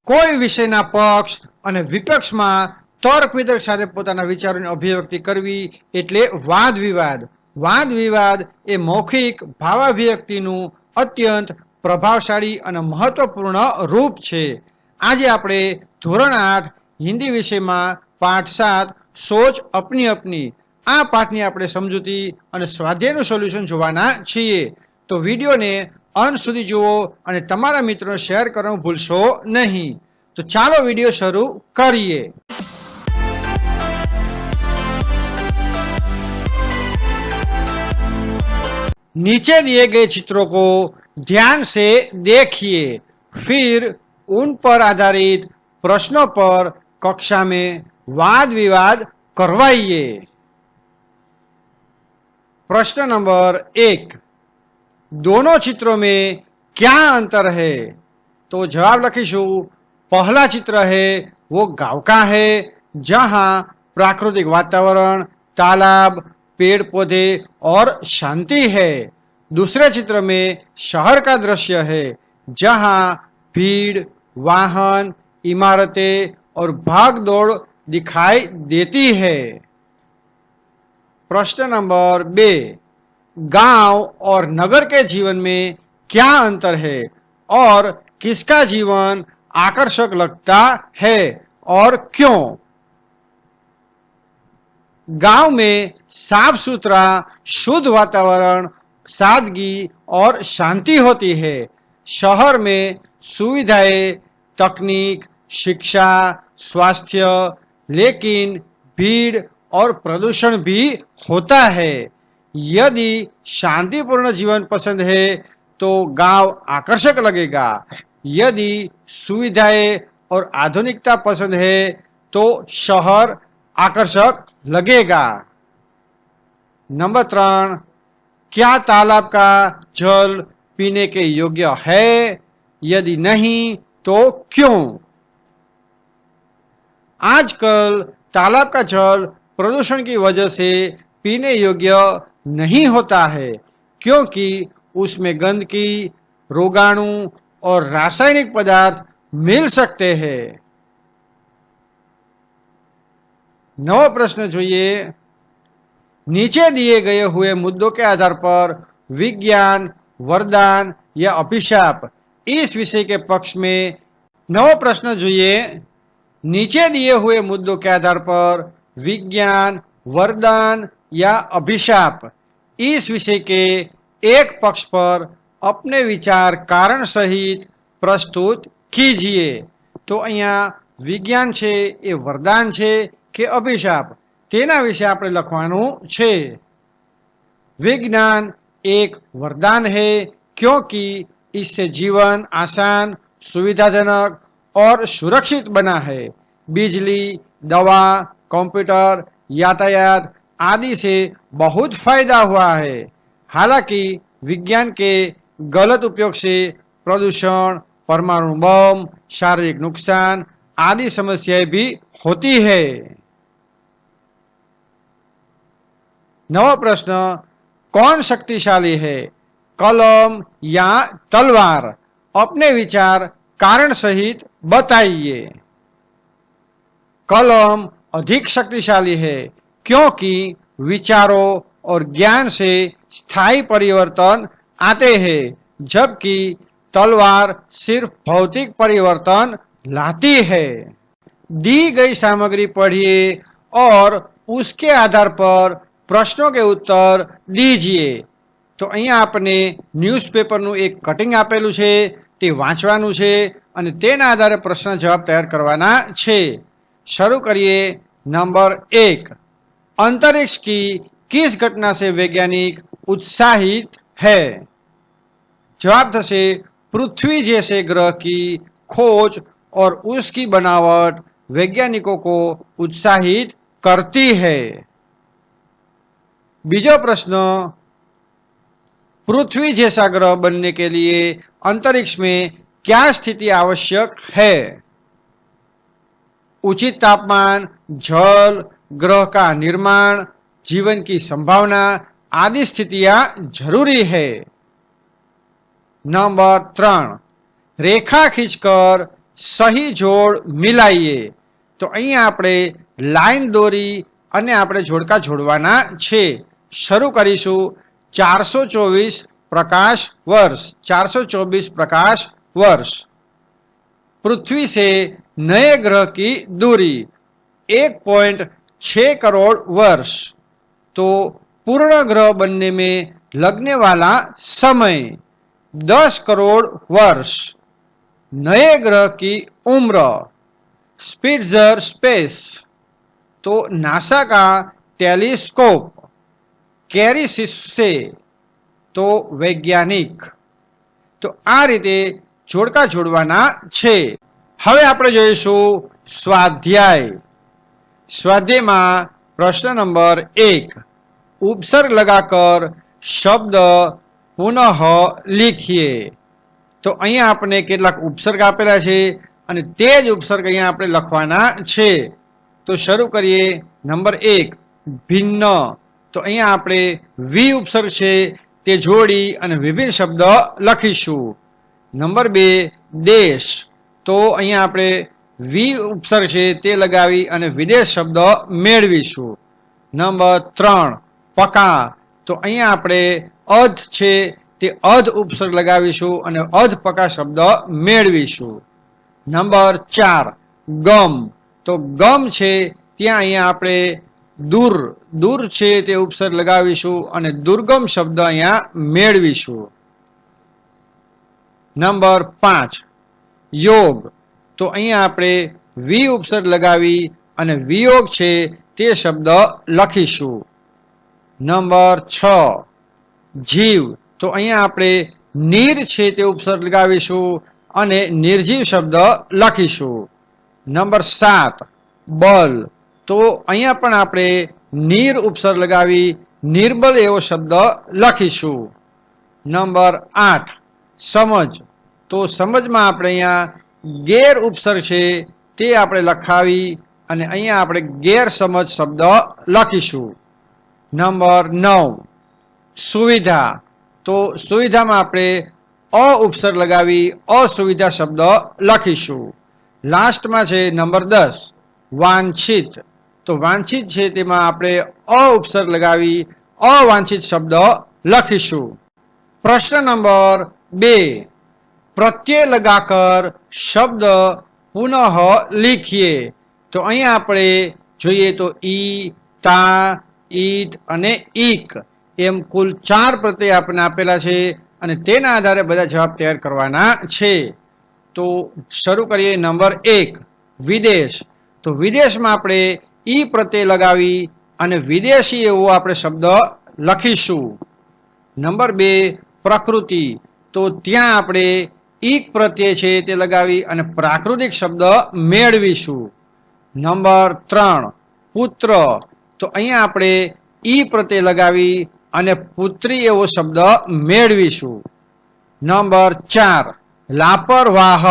કોઈ વિષયના પક્ષ અને વિપક્ષમાં તર્ક વિતર્ક સાથે પોતાના વિચારોની અભિવ્યક્તિ કરવી એટલે વાદ વિવાદ. વાદ વિવાદ એ મૌખિક ભાવાભિવ્યક્તિનું અત્યંત પ્રભાવશાળી અને મહત્વપૂર્ણ રૂપ છે. આજે આપણે ધોરણ 8 હિન્દી વિષયમાં પાઠ 7 સોચ અપની અપની આ પાઠની આપણે સમજૂતી અને સ્વાધ્યાયનું સોલ્યુશન જોવાના છીએ. તો વિડીયોને અંત સુધી જુઓ અને તમારા મિત્રોને શેર કરવાનું ભૂલશો નહીં. તો ચાલો વિડીયો શરૂ કરીએ. नीचे दिए गए चित्रों को ध्यान से देखिए, फिर उन पर आधारित प्रश्नों पर कक्षा में वाद विवाद करवाइए. प्रश्न नंबर 1, दोनों चित्रों में क्या अंतर है? तो जवाब लखीशु. पहला चित्र है वो गांव का है, जहां प्राकृतिक वातावरण, तालाब, पेड़ पौधे और शांति है. दूसरे चित्र में शहर का दृश्य है, जहां भीड़, वाहन, इमारतें और भाग दौड़ दिखाई देती है. प्रश्न नंबर 2, गांव और नगर के जीवन में क्या अंतर है और किसका जीवन आकर्षक लगता है और क्यों? गांव में साफ सुथरा शुद्ध वातावरण, सादगी और शांति होती है. शहर में सुविधाएं, तकनीक, शिक्षा, स्वास्थ्य, लेकिन भीड़ और प्रदूषण भी होता है. यदि शांतिपूर्ण जीवन पसंद है तो गांव आकर्षक लगेगा. यदि सुविधाएं और आधुनिकता पसंद है तो शहर आकर्षक लगेगा. नंबर 3, क्या तालाब का जल पीने के योग्य है? यदि नहीं तो क्यों? आजकल तालाब का जल प्रदूषण की वजह से पीने योग्य नहीं होता है, क्योंकि उसमें गंदगी, रोगाणु और रासायनिक पदार्थ मिल सकते हैं. नवा प्रश्न જોઈએ. नीचे दिए गए हुए मुद्दों के आधार पर विज्ञान, वरदान या अभिशाप इस विषय के पक्ष में. नवा प्रश्न જોઈએ. नीचे दिए हुए मुद्दों के आधार पर विज्ञान, वरदान या अभिशाप इस विषय के एक पक्ष पर अपने विचार कारण सहित प्रस्तुत कीजिए. तो અહીંયા વિજ્ઞાન છે એ વરદાન છે કે અભિશાપ તેના વિશે આપણે લખવાનું છે. विज्ञान एक वरदान है क्योंकि इससे जीवन आसान, सुविधाजनक और सुरक्षित बना है. बिजली, दवा, कंप्यूटर, यातायात आदि से बहुत फायदा हुआ है. हालांकि विज्ञान के गलत उपयोग से प्रदूषण, परमाणु बम, शारीरिक नुकसान आदि समस्याएं भी होती है. नवा प्रश्न, कौन शक्तिशाली है, कलम या तलवार? अपने विचार कारण सहित बताइए. कलम अधिक शक्तिशाली है क्योंकि विचारों और ज्ञान से स्थायी परिवर्तन आते हैं, जबकि तलवार सिर्फ भौतिक परिवर्तन लाती है. दी गई सामग्री पढ़िए और उसके आधार पर प्रश्नों के उत्तर दीजिए. तो અહીંયા આપણે ન્યૂઝપેપરનું એક કટિંગ આપેલું છે તે વાંચવાનું છે અને તેના આધારે પ્રશ્ન જવાબ તૈયાર કરવાના છે. શરૂ કરીએ. नंबर 1, अंतरिक्ष की किस घटना से वैज्ञानिक उत्साहित है? जवाब थशे पृथ्वी जैसे ग्रह की खोज और उसकी बनावट वैज्ञानिकों को उत्साहित करती है. बीजो प्रश्न, पृथ्वी जैसा ग्रह बनने के लिए अंतरिक्ष में क्या स्थिति आवश्यक है? उचित तापमान, जल, ग्रह का निर्माण, जीवन की संभावना आदि स्थितियां जरूरी है. नंबर 3, रेखा खींचकर સહી જોડ મિલાઈએ. તો અહીંયા આપણે લાઈન દોરી અને આપણે જોડકા જોડવાના છે. શરૂ કરીશું. 424 प्रकाश वर्ष, 424 प्रकाश वर्ष. पृथ्वी से नए ग्रह की दूरी 1.6 करोड़ वर्ष. तो पूर्ण ग्रह बनने में लगने वाला समय 10 करोड़ वर्ष. नए ग्रह की उम्र स्पिट्जर स्पेस, तो नासा का टेलीस्कोप कैरिसिस से, तो वैज्ञानिक. तो आ रीते जोड़का जोड़वाना छे. हवे आपणे जोईशुं स्वाध्याय. स्वाध्याय में प्रश्न नंबर 1, उपसर्ग लगाकर शब्द पुनः लिखिए. तो अहींया आपने केटलाक उपसर्ग आपेला छे अने ते ज उपसर्ग अहींया आपणे लखवाना छे. तो शुरू करिए. नंबर 1, भिन्न. तो अहींया आपणे वी उपसर्ग छे ते जोड़ी अने विभिन्न शब्द लखीशुं. नंबर 2, देश. तो अहींया आपणे वी उपसर्ग छे ते लगावी अने विदेश शब्द मेळवीशुं. नंबर 3, पका. तो अहींया आपणे अध छे ते अध उपसर्ग लगावीशुं अने अध पका शब्द मेळवीशुं. नंबर 4, गम. तो गम छे त्यां अहींया आपणे दूर, दूर छे ते उपसर्ग लगावीशुं अने दुर्गम शब्द अहींया मेळवीशुं. नंबर 5, योग. तो अहींया आपणे वी उपसर्ग लगावी अने वियोग छे ते शब्द लखीशुं. नंबर 6, जीव. तो अहींया आपणे नीर छे ते उपसर्ग लगावीशुं अने निर्जीव शब्द लखीशुं. नंबर 7, बल. तो अहींया पण आपणे नीर उपसर्ग लगावी निर्बल एवो शब्द लखीशुं. नंबर 8, समझ. तो समझ में आपणे अहींया गैर उपसर्ग छे ते आपणे लखावी अने अहींया आपणे गैरसमझ शब्द लखीशुं. नंबर 9, सुविधा. तो सुविधा में आपणे अ उपसर्ग लगावी असुविधा शब्द लखीशुं. लास्ट में छे नंबर 10, वांछित. तो वांछित छे तेमां आपणे अ उपसर्ग लगावी अवांछित शब्द लखीशुं. प्रश्न नंबर 2, प्रत्यय लगाकर शब्द पुनः लिखिए. तो अहींया आपणे जोईए तो ई, ता, ईट अने ईक एम कुल 4 प्रत्यय आपणे आपेला छे अने तेना आधारे बधा जवाब तैयार करवाना छे. तो शुरू करिए. नंबर 1, विदेश. तो विदेश में आपणे ई प्रत्यय लगावी अने विदेशी एवो आपणे शब्द लखीशुं. नंबर 2, प्रकृति. तो त्यां आपणे ईक प्रत्यय छे ते लगावी अने प्राकृतिक शब्द मेळवीशुं. नंबर 3, पुत्र. तो अहींया आपणे ई प्रत्यय लगावी अने पुत्री एवो शब्द मेळवीशुं. नंबर 4, लापरवाह.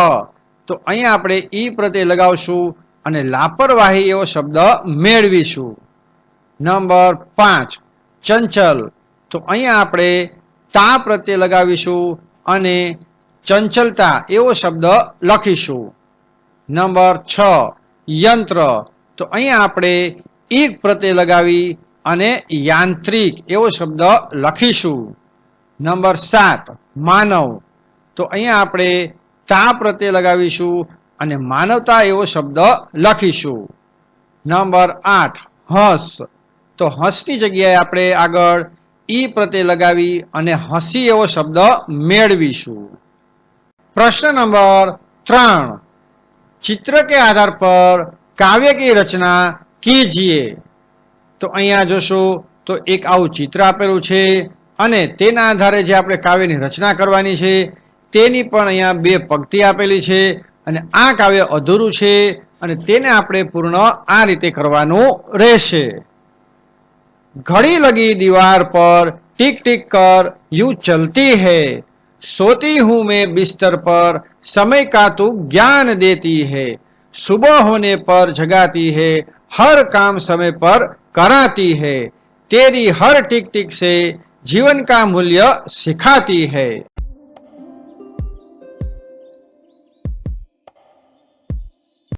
तो अहींया आपणे ई प्रत्यय लगावशुं अने लापरवाही एवो शब्द मेळवीशुं. नंबर 5, चंचल. तो अहींया आपणे ता प्रत्यय लगावीशुं अने चंचलता एवो शब्द लखीशुं. नंबर 6, यंत्र. तो अहींया आपणे ईक प्रत्यय लगावी अने यांत्रिक एवो शब्द लखीशुं. नंबर 7, मानव. तो अहींया आपणे ता प्रत्यय लगावीशुं अने मानवता एवो शब्द लखीशुं. नंबर 8, हंस. तो हंसनी जग्याए आपणे आगळ ई प्रत्यय लगावी अने हसी एवो शब्द मेळवीशुं. प्रश्न नंबर 3, चित्र के आधार पर काव्य की रचना कीजिए. तो अहींया जोशो तो एक आवुं चित्र आपेलुं छे अने तेना आधारे जे आपणे काव्यनी रचना करवानी छे तेनी पण अहींया 2 पंक्ति आपेली छे अने आ काव्य अधूरुं छे अने तेने आपणे पूर्ण आ रीते करवानुं रहेशे. घड़ी लगी दीवार पर टिक टिक कर यूं चलती है, सोती हूं मैं बिस्तर पर समय का तू ज्ञान देती है, सुबह होने पर जगाती है, हर काम समय पर कराती है, तेरी हर टिक टिक से जीवन का मूल्य सिखाती है.